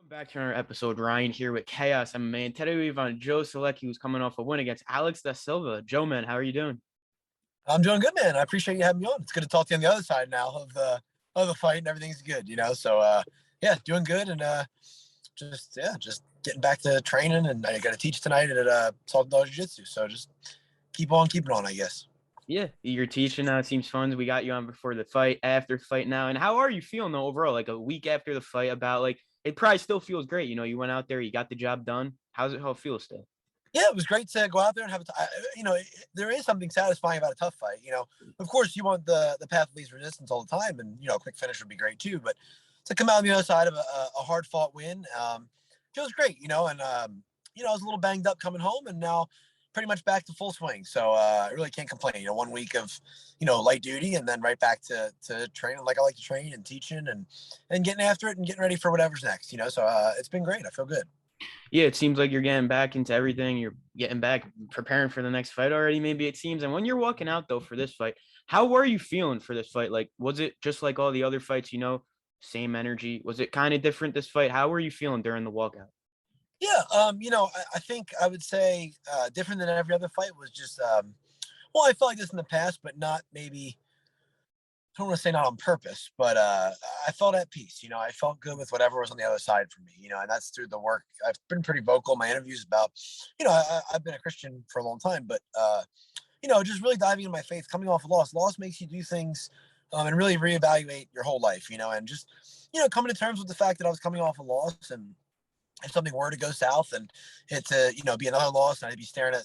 Back to our episode. Ryan here with Chaos MMA. And today we have on Joe Solecki, who's coming off a win against Alex Da Silva. Joe, man, how are you doing? I'm doing good, man. I appreciate you having me on. It's good to talk to you on the other side now of the fight, and everything's good. So yeah, doing good, and just getting back to training, and I got to teach tonight at Salt Dog Jiu-Jitsu. So just keep on keeping on, I guess. Yeah, you're teaching now. It seems fun. We got you on before the fight, after the fight now. And how are you feeling though overall? Like a week after the fight, about like it probably still feels great. You went out there, you got the job done. How it feel still? Yeah, it was great to go out there and have there is something satisfying about a tough fight. Of course, you want the path of least resistance all the time, and a quick finish would be great too. But to come out on the other side of a hard fought win, feels great. And I was a little banged up coming home, and now pretty much back to full swing. So I really can't complain. 1 week of light duty, and then right back to training like I like to train and teaching and getting after it and getting ready for whatever's next. So it's been great. I feel good. Yeah, it seems like you're getting back into everything. You're getting back, preparing for the next fight already, maybe it seems. And when you're walking out, though, for this fight, how were you feeling for this fight? Like, was it just like all the other fights, same energy? Was it kind of different this fight? How were you feeling during the walkout? Yeah, I think I would say different than every other fight was just, well, I felt like this in the past, but not maybe, I don't want to say not on purpose, but I felt at peace. I felt good with whatever was on the other side for me, and that's through the work. I've been pretty vocal in my interviews about, I've been a Christian for a long time, but, just really diving into my faith, coming off a loss. Loss makes you do things and really reevaluate your whole life, and just, coming to terms with the fact that I was coming off a loss, and if something were to go south and it to be another loss, and I'd be staring at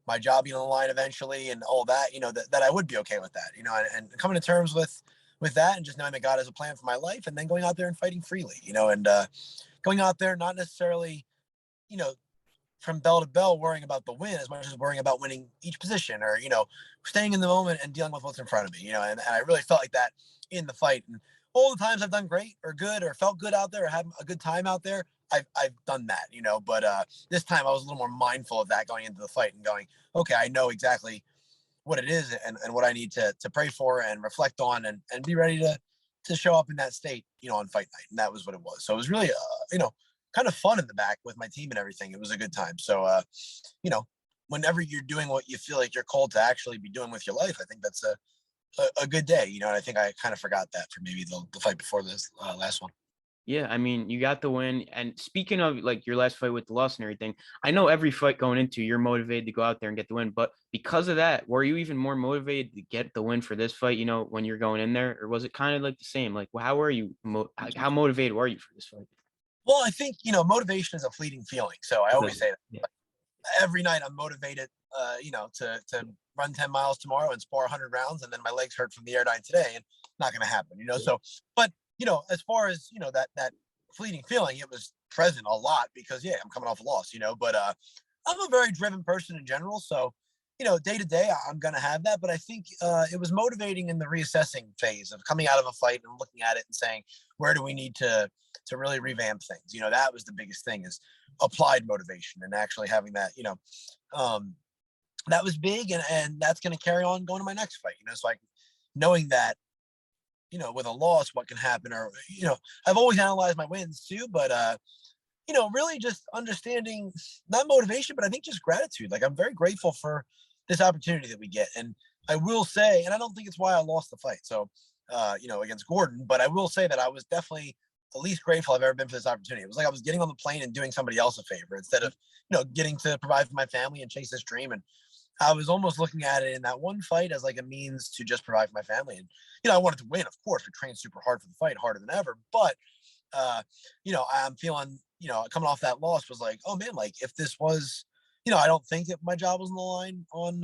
my job being on the line eventually and all that, that I would be okay with that, and coming to terms with that, and just knowing that God has a plan for my life, and then going out there and fighting freely, and going out there not necessarily you know from bell to bell worrying about the win as much as worrying about winning each position, or staying in the moment and dealing with what's in front of me, and I really felt like that in the fight. And all the times I've done great or good or felt good out there or had a good time out there, I've done that, but this time I was a little more mindful of that going into the fight and going, okay, I know exactly what it is, and what I need to pray for and reflect on, and be ready to show up in that state, on fight night. And that was what it was. So it was really, kind of fun in the back with my team and everything. It was a good time. So, you know, whenever you're doing what you feel like you're called to actually be doing with your life, I think that's a good day, and I think I kind of forgot that for maybe the fight before this last one. Yeah, I mean, you got the win. And speaking of like your last fight with the loss and everything, I know every fight going into, you're motivated to go out there and get the win. But because of that, were you even more motivated to get the win for this fight, when you're going in there? Or was it kind of like the same? Like, well, how were you? How motivated were you for this fight? Well, I think, motivation is a fleeting feeling. So I always say that Yeah. every night I'm motivated, to run 10 miles tomorrow and spar 100 rounds. And then my legs hurt from the air dying today, and not going to happen. So, but, as far as, that fleeting feeling, it was present a lot because, yeah, I'm coming off a loss, but I'm a very driven person in general. So, day to day, I'm going to have that. But I think it was motivating in the reassessing phase of coming out of a fight and looking at it and saying, where do we need to really revamp things? That was the biggest thing, is applied motivation, and actually having that, um, that was big. And that's going to carry on going to my next fight, so like knowing that, with a loss, what can happen, or, I've always analyzed my wins too, but, really just understanding, not motivation, but I think just gratitude. Like, I'm very grateful for this opportunity that we get. And I will say, and I don't think it's why I lost the fight. So, against Gordon, but I will say that I was definitely the least grateful I've ever been for this opportunity. It was like I was getting on the plane and doing somebody else a favor instead of, getting to provide for my family and chase this dream. And I was almost looking at it in that one fight as like a means to just provide for my family. And, I wanted to win, of course. We trained super hard for the fight, harder than ever. But, I'm feeling, coming off that loss was like, oh man, like if this was, I don't think that my job was on the line on,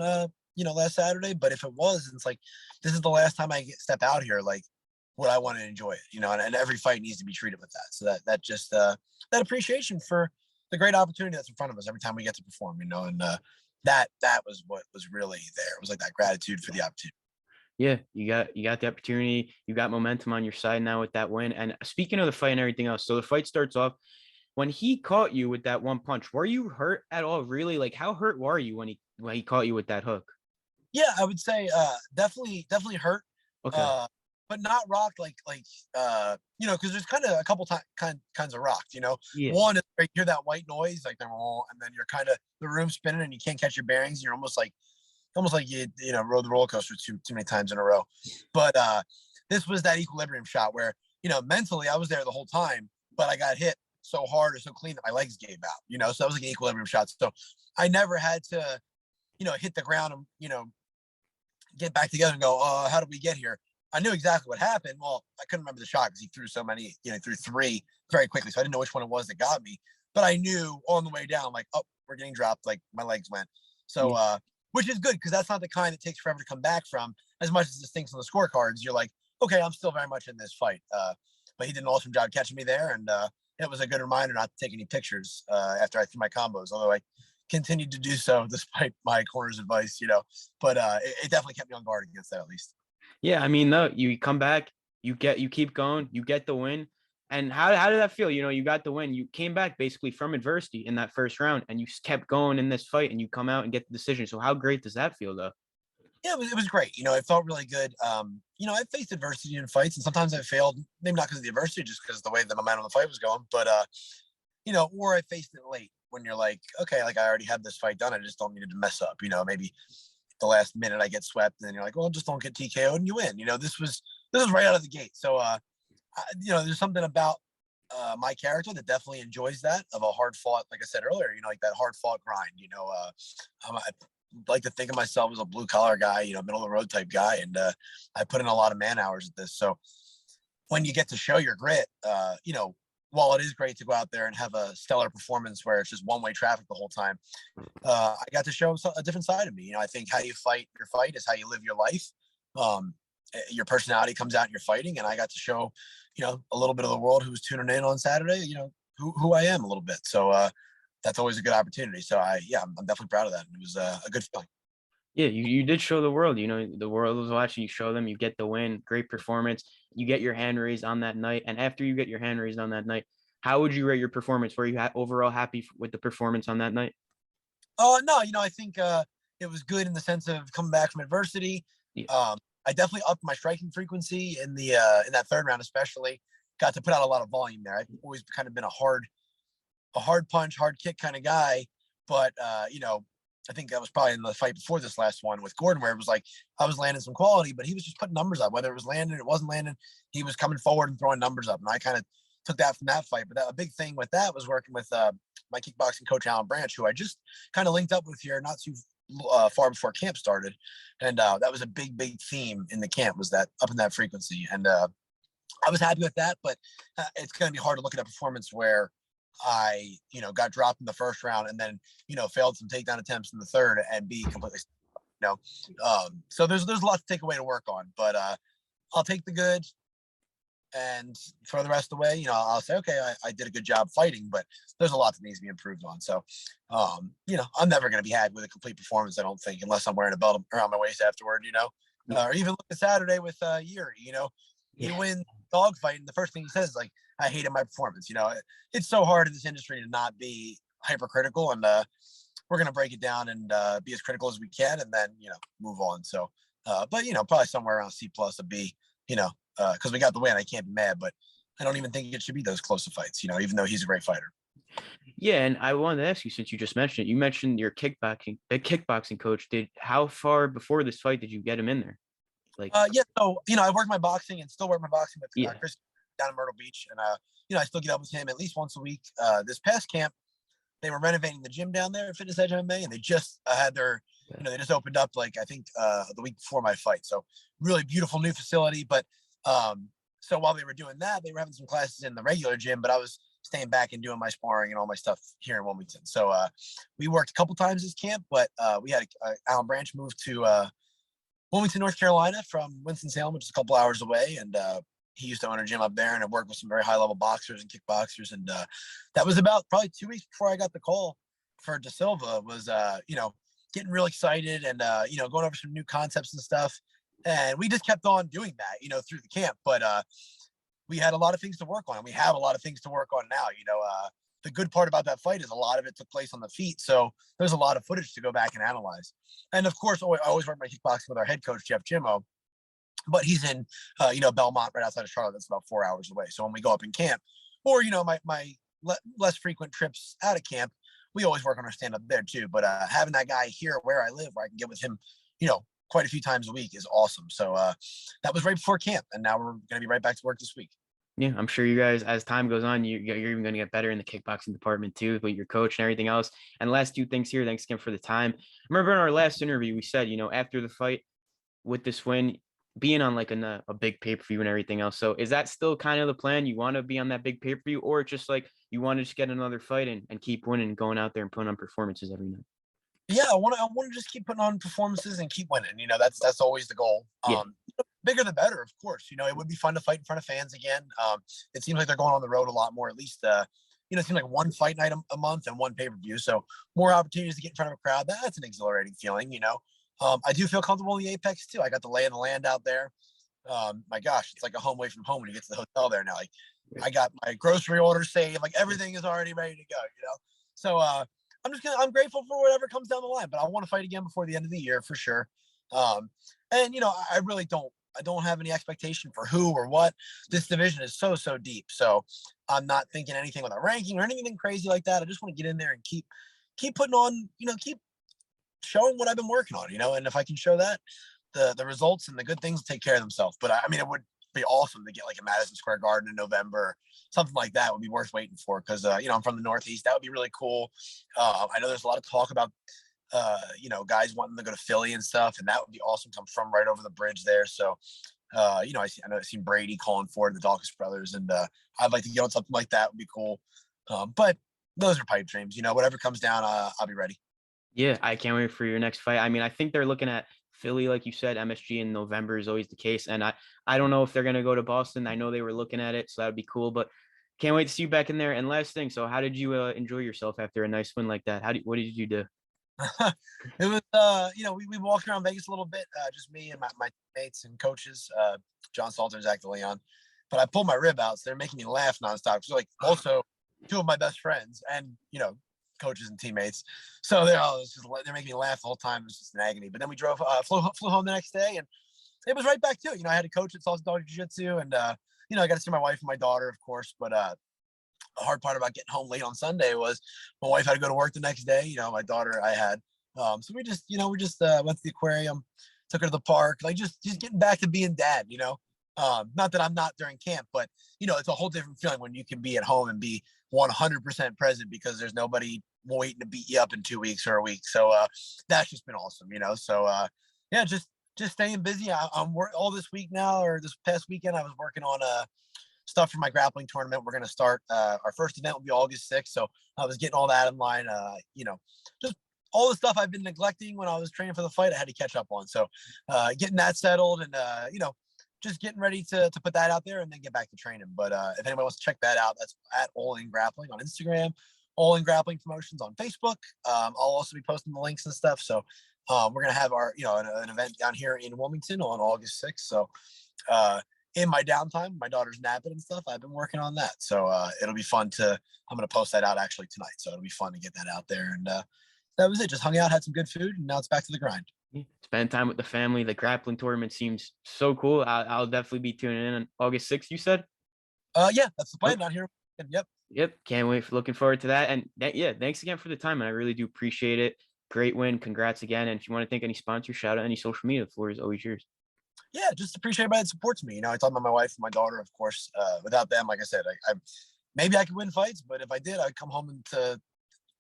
last Saturday, but if it was, it's like, this is the last time I step out here. Like, would I want to enjoy it, and every fight needs to be treated with that. So that just, that appreciation for the great opportunity that's in front of us every time we get to perform, and, that was what was really there. It was like that gratitude for the opportunity. Yeah, you got the opportunity. You got momentum on your side now with that win. And speaking of the fight and everything else, so the fight starts off when he caught you with that one punch. Were you hurt at all? Really? Like, how hurt were you when he caught you with that hook? Yeah, I would say definitely hurt. Okay. Uh, but not rocked because there's kind of a couple kinds of rocked. Yeah. One is where you hear that white noise, like and then you're kind of the room spinning and you can't catch your bearings. You're almost like you rode the roller coaster too many times in a row. But this was that equilibrium shot where mentally I was there the whole time, but I got hit so hard or so clean that my legs gave out. So that was like an equilibrium shot. So I never had to hit the ground and get back together and go, how did we get here? I knew exactly what happened. Well, I couldn't remember the shot because he threw so many, threw three very quickly. So I didn't know which one it was that got me. But I knew on the way down, like, oh, we're getting dropped. Like my legs went. So, which is good because that's not the kind that takes forever to come back from. As much as this thinks on the scorecards, you're like, okay, I'm still very much in this fight. But he did an awesome job catching me there. And it was a good reminder not to take any pictures after I threw my combos, although I continued to do so despite my corner's advice, but it definitely kept me on guard against that at least. Yeah, I mean, no, you come back, you keep going, you get the win. And how did that feel? You got the win. You came back basically from adversity in that first round, and you kept going in this fight, and you come out and get the decision. So how great does that feel, though? Yeah, it was great. It felt really good. I faced adversity in fights, and sometimes I failed, maybe not because of the adversity, just because of the way the momentum of the fight was going. But or I faced it late when you're like, okay, like I already had this fight done. I just don't need to mess up. Maybe the last minute I get swept, and then you're like, well, just don't get TKO'd and you win. This was right out of the gate. So there's something about my character that definitely enjoys that, of a hard fought, like I said earlier, like that hard fought grind. I like to think of myself as a blue collar guy, middle of the road type guy, and I put in a lot of man hours at this. So when you get to show your grit, while it is great to go out there and have a stellar performance where it's just one-way traffic the whole time, I got to show a different side of me. I think how you fight your fight is how you live your life. Your personality comes out in your fighting, and I got to show, a little bit of the world who was tuning in on Saturday, who I am a little bit. So that's always a good opportunity. So I'm definitely proud of that. It was a good feeling. Yeah, you did show the world. The world was watching. You show them. You get the win. Great performance. You get your hand raised on that night. And after you get your hand raised on that night, how would you rate your performance? Were you overall happy with the performance on that night? Oh no, I think it was good in the sense of coming back from adversity. Yeah. I definitely upped my striking frequency in that third round, especially. Got to put out a lot of volume there. I've always kind of been a hard punch, hard kick kind of guy, but I think that was probably in the fight before this last one with Gordon, where it was like I was landing some quality, but he was just putting numbers up. Whether it was landing, it wasn't landing, he was coming forward and throwing numbers up, and I kind of took that from that fight. But a big thing with that was working with my kickboxing coach Alan Branch, who I just kind of linked up with here not too far before camp started, and that was a big theme in the camp, was that up in that frequency, and I was happy with that. But it's going to be hard to look at a performance where I, got dropped in the first round and then, failed some takedown attempts in the third and be completely, so there's a lot to take away to work on, but I'll take the good, and for the rest of the way, I'll say, okay, I did a good job fighting, but there's a lot that needs to be improved on. So, I'm never going to be happy with a complete performance, I don't think, unless I'm wearing a belt around my waist afterward, or even look at Saturday with Yuri, he wins dogfight, and the first thing he says is like, I hated my performance. It's so hard in this industry to not be hypercritical, and we're going to break it down and be as critical as we can, and then, move on. So, but, probably somewhere around C plus, a B, because we got the win. I can't be mad, but I don't even think it should be those close of fights, even though he's a great fighter. Yeah, and I wanted to ask you, since you just mentioned it, you mentioned your kickboxing coach. How far before this fight did you get him in there? Like, so, I work my boxing and still work my boxing with yeah, Chris down in Myrtle Beach, and I still get up with him at least once a week. This past camp, they were renovating the gym down there at Fitness Edge MMA, and they just had their, they just opened up, like, I think the week before my fight. So really beautiful new facility. But so while they were doing that, they were having some classes in the regular gym, but I was staying back and doing my sparring and all my stuff here in Wilmington. So we worked a couple times this camp, but we had Alan Branch moved to Wilmington, North Carolina from Winston-Salem, which is a couple hours away. And he used to own a gym up there, and I worked with some very high level boxers and kickboxers. And that was about probably 2 weeks before I got the call for Da Silva. Was getting real excited and going over some new concepts and stuff. And we just kept on doing that, through the camp. But we had a lot of things to work on, and we have a lot of things to work on now. The good part about that fight is a lot of it took place on the feet, so there's a lot of footage to go back and analyze. And of course, I always work my kickboxing with our head coach Jeff Jimmo, but he's in, Belmont, right outside of Charlotte. That's about 4 hours away. So when we go up in camp, or my less frequent trips out of camp, we always work on our stand up there too. But having that guy here where I live, where I can get with him, quite a few times a week is awesome. So that was right before camp, and now we're gonna be right back to work this week. Yeah, I'm sure you guys, as time goes on, you're even going to get better in the kickboxing department too, with your coach and everything else. And last two things here, thanks again for the time. Remember in our last interview, we said, after the fight with this win, being on like a big pay-per-view and everything else. So is that still kind of the plan? You want to be on that big pay-per-view, or just like you want to just get another fight and keep winning and going out there and putting on performances every night? Yeah, I want to just keep putting on performances and keep winning. That's always the goal. Yeah. Bigger the better, of course. It would be fun to fight in front of fans again. It seems like they're going on the road a lot more. At least, it seems like one fight night a month and one pay-per-view. So more opportunities to get in front of a crowd. That's an exhilarating feeling. I do feel comfortable in the Apex too. I got the lay of the land out there. My gosh, it's like a home away from home when you get to the hotel there now. Like I got my grocery order saved. Like everything is already ready to go. So I'm grateful for whatever comes down the line. But I want to fight again before the end of the year for sure. And I really don't have any expectation for who or what. This division is so deep. So I'm not thinking anything with a ranking or anything crazy like that. I just want to get in there and keep putting on, keep showing what I've been working on, and if I can show that, the results and the good things take care of themselves. But I mean, it would be awesome to get like a Madison Square Garden in November, something like that would be worth waiting for. Cause I'm from the Northeast. That would be really cool. I know there's a lot of talk about, guys wanting to go to Philly and stuff, and that would be awesome. I'm from right over the bridge there. So, I know I've seen Brady calling for it, the Dawkins brothers, and I'd like to get on something like that would be cool. But those are pipe dreams, whatever comes down, I'll be ready. Yeah, I can't wait for your next fight. I mean, I think they're looking at Philly, like you said. MSG in November is always the case, and I don't know if they're gonna go to Boston. I know they were looking at it, so that would be cool. But can't wait to see you back in there. And last thing, so how did you enjoy yourself after a nice win like that? What did you do? It was, we walked around Vegas a little bit, just me and my teammates and coaches, John Salter and Zach DeLeon. But I pulled my rib out, so they're making me laugh nonstop. So like also two of my best friends and coaches and teammates. So they're making me laugh the whole time. It was just an agony. But then we flew home the next day, and it was right back to it. I had a coach at Salsa Dog Jiu-Jitsu, and I got to see my wife and my daughter, of course. But the hard part about getting home late on Sunday was my wife had to go to work the next day. My daughter I had. So we just went to the aquarium, took her to the park, like just getting back to being dad. Not that I'm not during camp, but it's a whole different feeling when you can be at home and be 100% present because there's nobody waiting to beat you up in 2 weeks or a week. So that's just been awesome. So yeah, just staying busy. I'm all this week now, or this past weekend I was working on stuff for my grappling tournament. We're going to start, our first event will be August 6th. So I was getting all that in line, just all the stuff I've been neglecting when I was training for the fight, I had to catch up on. So getting that settled and, just getting ready to put that out there and then get back to training. But if anybody wants to check that out, that's at All In Grappling on Instagram, All In Grappling Promotions on Facebook. I'll also be posting the links and stuff. So we're going to have our, an event down here in Wilmington on August 6th. So in my downtime, my daughter's napping and stuff, I've been working on that. So it'll be fun I'm going to post that out actually tonight. So it'll be fun to get that out there. And that was it. Just hung out, had some good food, and now it's back to the grind. Yeah, spend time with the family. The grappling tournament seems so cool. I'll definitely be tuning in on August 6th, you said? Yeah, that's the plan Okay. down here. Yep. Yep. Can't wait. Looking forward to that. And yeah, thanks again for the time. And I really do appreciate it. Great win. Congrats again. And if you want to thank any sponsors, shout out any social media, the floor is always yours. Yeah, just appreciate everybody that supports me. I talk about my wife and my daughter, of course. Without them, like I said, I maybe I could win fights, but if I did, I'd come home into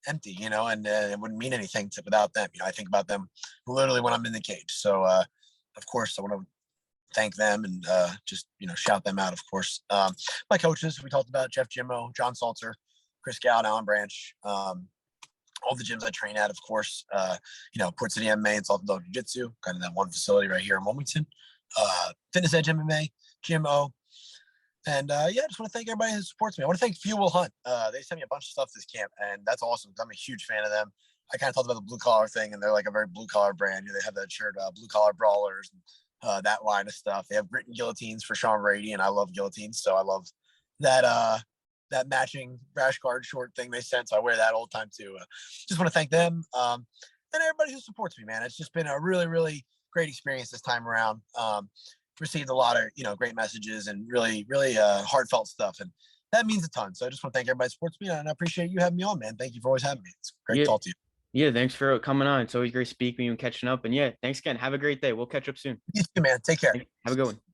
empty, and it wouldn't mean anything without them. I think about them literally when I'm in the cage. So, of course, I want to thank them and just, shout them out, of course. My coaches, we talked about Jeff Jimmo, John Salter, Chris Gow, Alan Branch, all the gyms I train at, of course, Port City MMA and Salsa Dog Jiu-Jitsu, kind of that one facility right here in Wilmington. Fitness Edge MMA, Jim O. And yeah, I just want to thank everybody who supports me. I want to thank Fuel Hunt. They sent me a bunch of stuff this camp, and that's awesome. I'm a huge fan of them. I kind of talked about the blue collar thing, and they're like a very blue collar brand. They have that shirt, Blue Collar Brawlers, and that line of stuff. They have written guillotines for Sean Brady, and I love guillotines, so I love that matching rash guard short thing they sent. So I wear that all the time too. Just want to thank them and everybody who supports me, man. It's just been a really, really great experience this time around. received a lot of, great messages and really, really heartfelt stuff. And that means a ton. So I just want to thank everybody who supports me, and I appreciate you having me on, man. Thank you for always having me. It's great to Yeah. talk to you. Yeah. Thanks for coming on. It's always great speaking with you and catching up. And yeah, thanks again. Have a great day. We'll catch up soon. You too, man. Take care. Have a good one.